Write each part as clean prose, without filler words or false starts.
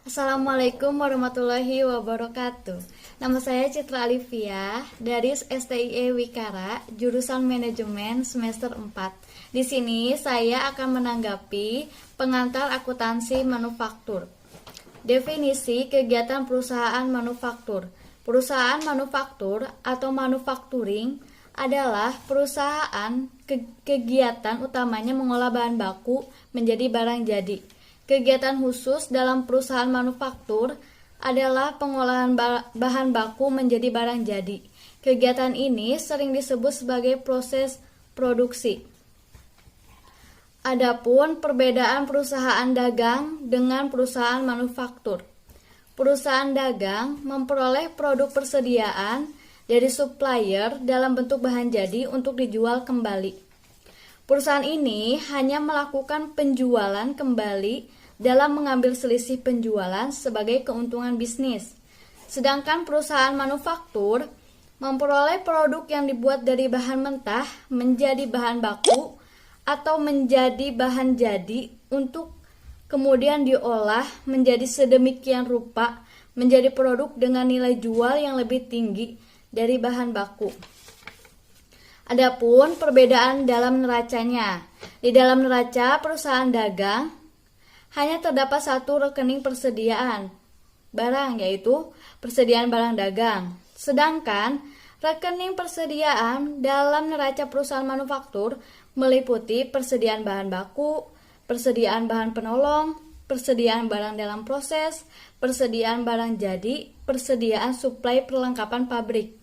Assalamualaikum warahmatullahi wabarakatuh. Nama saya Citra Alivia dari STIE Wikara, jurusan Manajemen semester 4. Di sini saya akan menanggapi pengantar akuntansi manufaktur. Definisi kegiatan perusahaan manufaktur. Perusahaan manufaktur atau manufacturing adalah perusahaan kegiatan utamanya mengolah bahan baku menjadi barang jadi. Kegiatan khusus dalam perusahaan manufaktur adalah pengolahan bahan baku menjadi barang jadi. Kegiatan ini sering disebut sebagai proses produksi. Adapun perbedaan perusahaan dagang dengan perusahaan manufaktur. Perusahaan dagang memperoleh produk persediaan dari supplier dalam bentuk bahan jadi untuk dijual kembali. Perusahaan ini hanya melakukan penjualan kembali dalam mengambil selisih penjualan sebagai keuntungan bisnis. Sedangkan perusahaan manufaktur memperoleh produk yang dibuat dari bahan mentah menjadi bahan baku atau menjadi bahan jadi untuk kemudian diolah menjadi sedemikian rupa menjadi produk dengan nilai jual yang lebih tinggi dari bahan baku. Adapun perbedaan dalam neracanya. Di dalam neraca perusahaan dagang hanya terdapat satu rekening persediaan barang, yaitu persediaan barang dagang. Sedangkan rekening persediaan dalam neraca perusahaan manufaktur meliputi persediaan bahan baku, persediaan bahan penolong, persediaan barang dalam proses, persediaan barang jadi, persediaan suplai perlengkapan pabrik.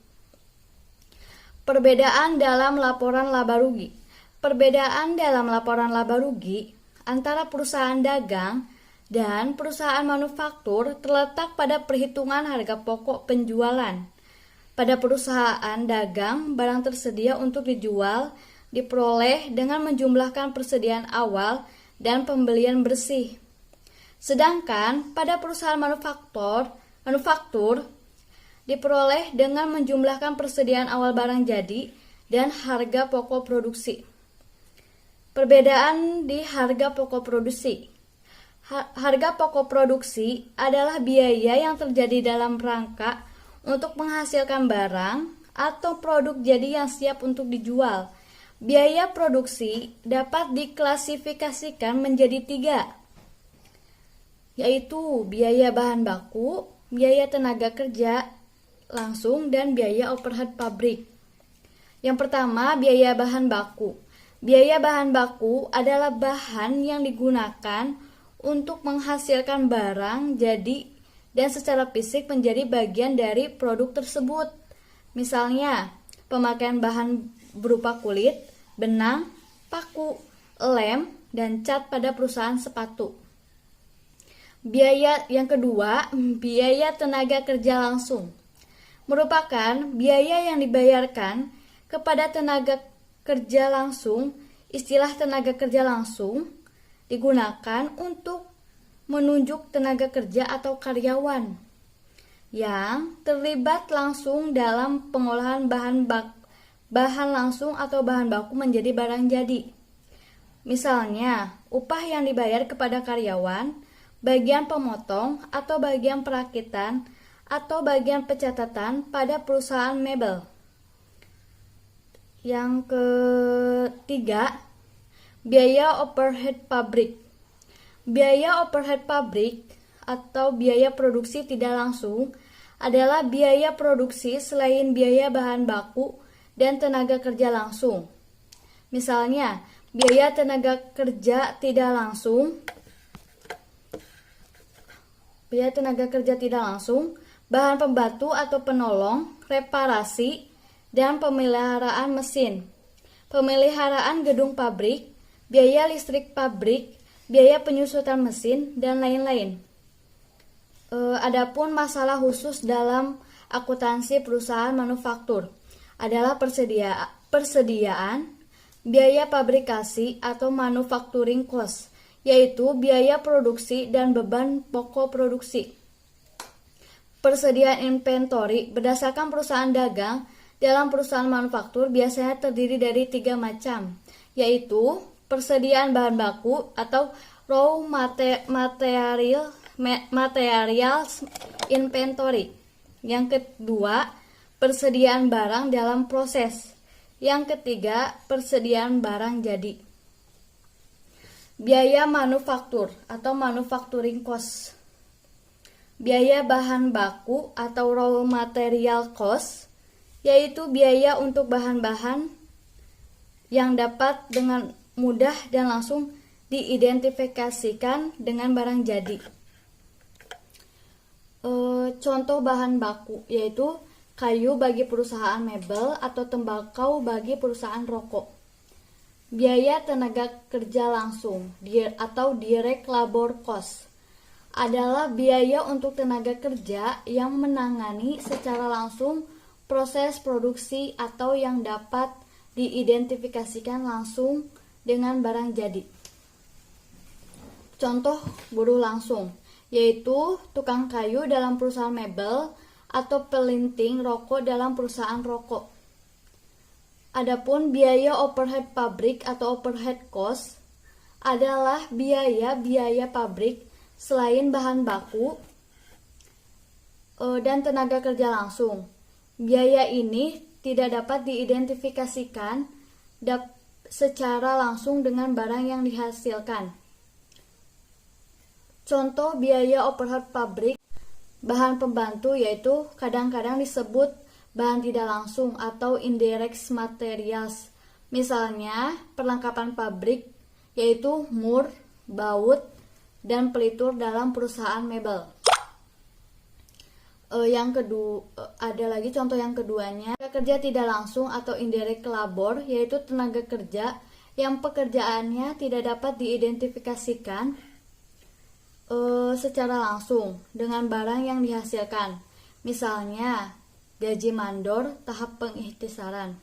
Perbedaan dalam laporan laba rugi. Perbedaan dalam laporan laba rugi antara perusahaan dagang dan perusahaan manufaktur terletak pada perhitungan harga pokok penjualan. Pada perusahaan dagang, barang tersedia untuk dijual diperoleh dengan menjumlahkan persediaan awal dan pembelian bersih. Sedangkan pada perusahaan manufaktur diperoleh dengan menjumlahkan persediaan awal barang jadi dan harga pokok produksi. Perbedaan di harga pokok produksi. Harga pokok produksi adalah biaya yang terjadi dalam rangka untuk menghasilkan barang atau produk jadi yang siap untuk dijual. Biaya produksi dapat diklasifikasikan menjadi 3, yaitu biaya bahan baku, biaya tenaga kerja langsung, dan biaya overhead pabrik. Yang pertama, biaya bahan baku. Biaya bahan baku adalah bahan yang digunakan untuk menghasilkan barang jadi dan secara fisik menjadi bagian dari produk tersebut. Misalnya, pemakaian bahan berupa kulit, benang, paku, lem, dan cat pada perusahaan sepatu. Biaya yang kedua, biaya tenaga kerja langsung, merupakan biaya yang dibayarkan kepada tenaga kerja langsung. Istilah tenaga kerja langsung digunakan untuk menunjuk tenaga kerja atau karyawan yang terlibat langsung dalam pengolahan bahan langsung atau bahan baku menjadi barang jadi. Misalnya, upah yang dibayar kepada karyawan, bagian pemotong atau bagian perakitan atau bagian pencatatan pada perusahaan mebel. Yang ketiga, biaya overhead pabrik. Biaya overhead pabrik atau biaya produksi tidak langsung adalah biaya produksi selain biaya bahan baku dan tenaga kerja langsung. Misalnya, biaya tenaga kerja tidak langsung, bahan pembantu atau penolong, reparasi, dan pemeliharaan mesin, pemeliharaan gedung pabrik, biaya listrik pabrik, biaya penyusutan mesin, dan lain-lain. Adapun masalah khusus dalam akuntansi perusahaan manufaktur adalah persediaan, biaya pabrikasi atau manufacturing cost, yaitu biaya produksi dan beban pokok produksi. Persediaan inventory berdasarkan perusahaan dagang dalam perusahaan manufaktur biasanya terdiri dari 3 macam, yaitu persediaan bahan baku atau raw material materials inventory. Yang kedua, persediaan barang dalam proses. Yang ketiga, persediaan barang jadi. Biaya manufaktur atau manufacturing cost. Biaya bahan baku atau raw material cost, yaitu biaya untuk bahan-bahan yang dapat dengan mudah dan langsung diidentifikasikan dengan barang jadi. Contoh bahan baku yaitu kayu bagi perusahaan mebel atau tembakau bagi perusahaan rokok. Biaya tenaga kerja langsung atau direct labor cost adalah biaya untuk tenaga kerja yang menangani secara langsung proses produksi atau yang dapat diidentifikasikan langsung dengan barang jadi. Contoh buruh langsung yaitu tukang kayu dalam perusahaan mebel atau pelinting rokok dalam perusahaan rokok. Adapun biaya overhead pabrik atau overhead cost adalah biaya pabrik selain bahan baku dan tenaga kerja langsung. Biaya ini tidak dapat diidentifikasikan secara langsung dengan barang yang dihasilkan. Contoh biaya overhead pabrik bahan pembantu yaitu kadang-kadang disebut bahan tidak langsung atau indirect materials. Misalnya perlengkapan pabrik yaitu mur, baut, dan pelitur dalam perusahaan mebel. Ada lagi contoh yang keduanya, kerja tidak langsung atau indirect labor yaitu tenaga kerja yang pekerjaannya tidak dapat diidentifikasikan secara langsung dengan barang yang dihasilkan. Misalnya gaji mandor tahap pengikhtisaran.